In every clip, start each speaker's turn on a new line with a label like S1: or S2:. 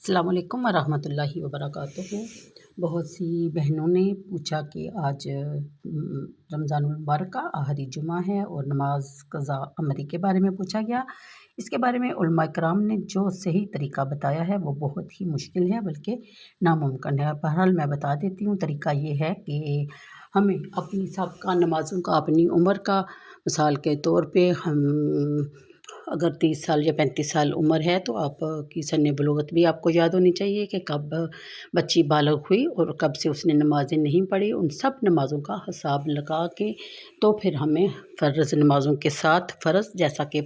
S1: السلام علیکم ورحمۃ اللہ وبرکاتہ۔ بہت سی بہنوں نے پوچھا کہ آج رمضان المبارک کا آخری جمعہ ہے اور نماز قضا عمری کے بارے میں پوچھا گیا۔ اس کے بارے میں علماء کرام نے جو صحیح طریقہ بتایا ہے وہ بہت ہی مشکل ہے بلکہ ناممکن ہے۔ بہرحال میں بتا دیتی ہوں، طریقہ یہ ہے کہ ہمیں اپنی سابقہ نمازوں کا، اپنی عمر کا، مثال کے طور پہ ہم اگر 30 سال یا 35 سال عمر ہے تو آپ کی سن بلوغت بھی آپ کو یاد ہونی چاہیے کہ کب بچی بالغ ہوئی اور کب سے اس نے نمازیں نہیں پڑھی۔ ان سب نمازوں کا حساب لگا کے تو پھر ہمیں فرض نمازوں کے ساتھ فرض، جیسا کہ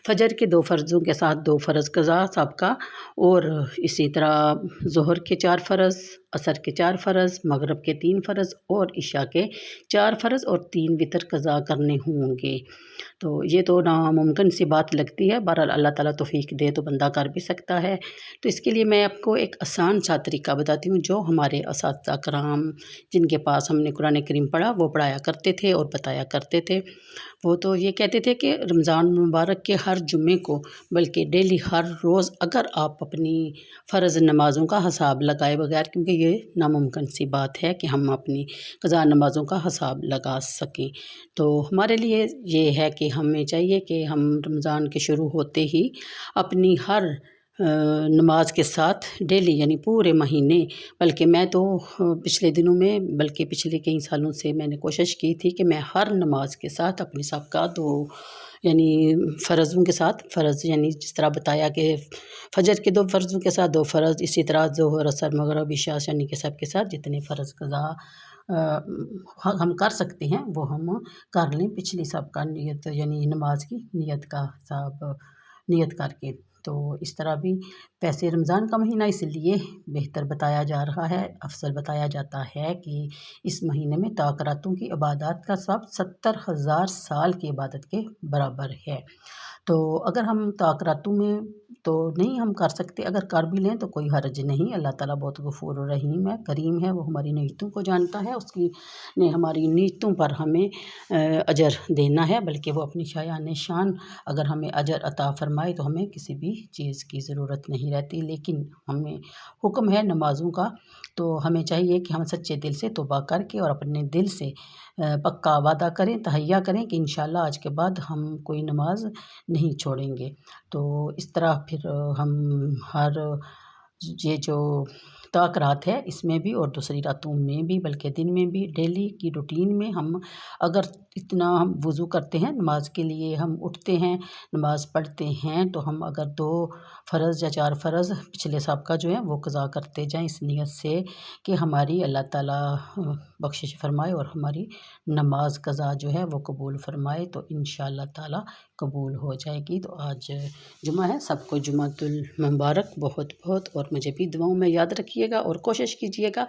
S1: فجر کے 2 فرضوں کے ساتھ 2 فرض قضا سابقہ، اور اسی طرح ظہر کے 4 فرض، عصر کے 4 فرض، مغرب کے 3 فرض اور عشاء کے 4 فرض اور 3 وتر قضا کرنے ہوں گے۔ تو یہ تو ناممکن سی بات لگتی ہے، بہرحال اللہ تعالیٰ توفیق دے تو بندہ کر بھی سکتا ہے۔ تو اس کے لیے میں آپ کو ایک آسان سا طریقہ بتاتی ہوں جو ہمارے اساتذہ کرام جن کے پاس ہم نے قرآن کریم پڑھا وہ پڑھایا کرتے تھے اور بتایا کرتے تھے۔ وہ تو یہ کہتے تھے کہ رمضان مبارک کے ہر جمعے کو، بلکہ ڈیلی ہر روز اگر آپ اپنی فرض نمازوں کا حساب لگائے بغیر، کیونکہ یہ ناممکن سی بات ہے کہ ہم اپنی قضا نمازوں کا حساب لگا سکیں، تو ہمارے لیے یہ ہے کہ ہمیں چاہیے کہ ہم رمضان کے شروع ہوتے ہی اپنی ہر نماز کے ساتھ ڈیلی، یعنی پورے مہینے، بلکہ میں تو پچھلے دنوں میں، بلکہ پچھلے کئی سالوں سے میں نے کوشش کی تھی کہ میں ہر نماز کے ساتھ اپنی سابقہ 2 یعنی فرضوں کے ساتھ فرض، یعنی جس طرح بتایا کہ فجر کے 2 فرضوں کے ساتھ 2 فرض، اسی طرح ظہر، عصر، مغرب، عشاء، یعنی کہ سب کے ساتھ جتنے فرض قضا ہم کر سکتے ہیں وہ ہم کر لیں پچھلی سابقہ نیت، یعنی نماز کی نیت کا حساب نیت کر کے۔ تو اس طرح بھی ویسے رمضان کا مہینہ اس لیے بہتر بتایا جا رہا ہے، افضل بتایا جاتا ہے کہ اس مہینے میں تاکراتوں کی عبادات کا ثواب 70,000 سال کی عبادت کے برابر ہے۔ تو اگر ہم تاکراتوں میں تو نہیں ہم کر سکتے، اگر کر بھی لیں تو کوئی حرج نہیں، اللہ تعالیٰ بہت غفور و رحیم ہے، کریم ہے، وہ ہماری نیتوں کو جانتا ہے، اس کی نے ہماری نیتوں پر ہمیں اجر دینا ہے، بلکہ وہ اپنی شایان شان اگر ہمیں اجر عطا فرمائے تو ہمیں کسی بھی چیز کی ضرورت نہیں رہتی۔ لیکن ہمیں حکم ہے نمازوں کا، تو ہمیں چاہیے کہ ہم سچے دل سے توبہ کر کے اور اپنے دل سے پکا وعدہ کریں، تہیہ کریں کہ انشاءاللہ آج کے بعد ہم کوئی نماز نہیں چھوڑیں گے۔ تو اس طرح پھر ہم ہر یہ جو تاکرات ہے اس میں بھی اور دوسری راتوں میں بھی، بلکہ دن میں بھی، ڈیلی کی روٹین میں ہم اگر اتنا ہم وضو کرتے ہیں، نماز کے لیے ہم اٹھتے ہیں، نماز پڑھتے ہیں، تو ہم اگر 2 فرض یا 4 فرض پچھلے سابقہ جو ہیں وہ قضا کرتے جائیں اس نیت سے کہ ہماری اللہ تعالیٰ بخشش فرمائے اور ہماری نماز قضا جو ہے وہ قبول فرمائے، تو انشاءاللہ تعالیٰ قبول ہو جائے گی۔ تو آج جمعہ ہے، سب کو جمعۃ المبارک بہت بہت، اور مجھے بھی دعاؤں میں یاد رکھیے گا اور کوشش کیجیے گا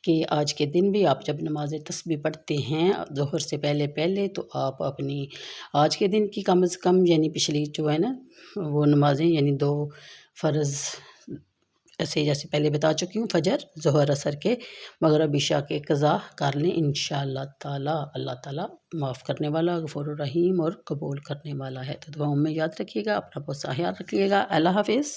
S1: کہ آج کے دن بھی آپ جب نماز تسبیح پڑھتے ہیں ظہر سے پہلے تو آپ اپنی آج کے دن کی کم از کم، یعنی پچھلی جو ہے نا وہ نمازیں، یعنی 2 فرض ایسے جیسے پہلے بتا چکی ہوں، فجر، ظہر، عصر کے، مغرب، عشاء کے قضا کر لیں انشاءاللہ تعالیٰ۔ اللہ تعالیٰ معاف کرنے والا، غفور الرحیم اور قبول کرنے والا ہے۔ تو دعاؤں میں یاد رکھیے گا، اپنا بہت سا خیال رکھیے گا۔ اللہ حافظ۔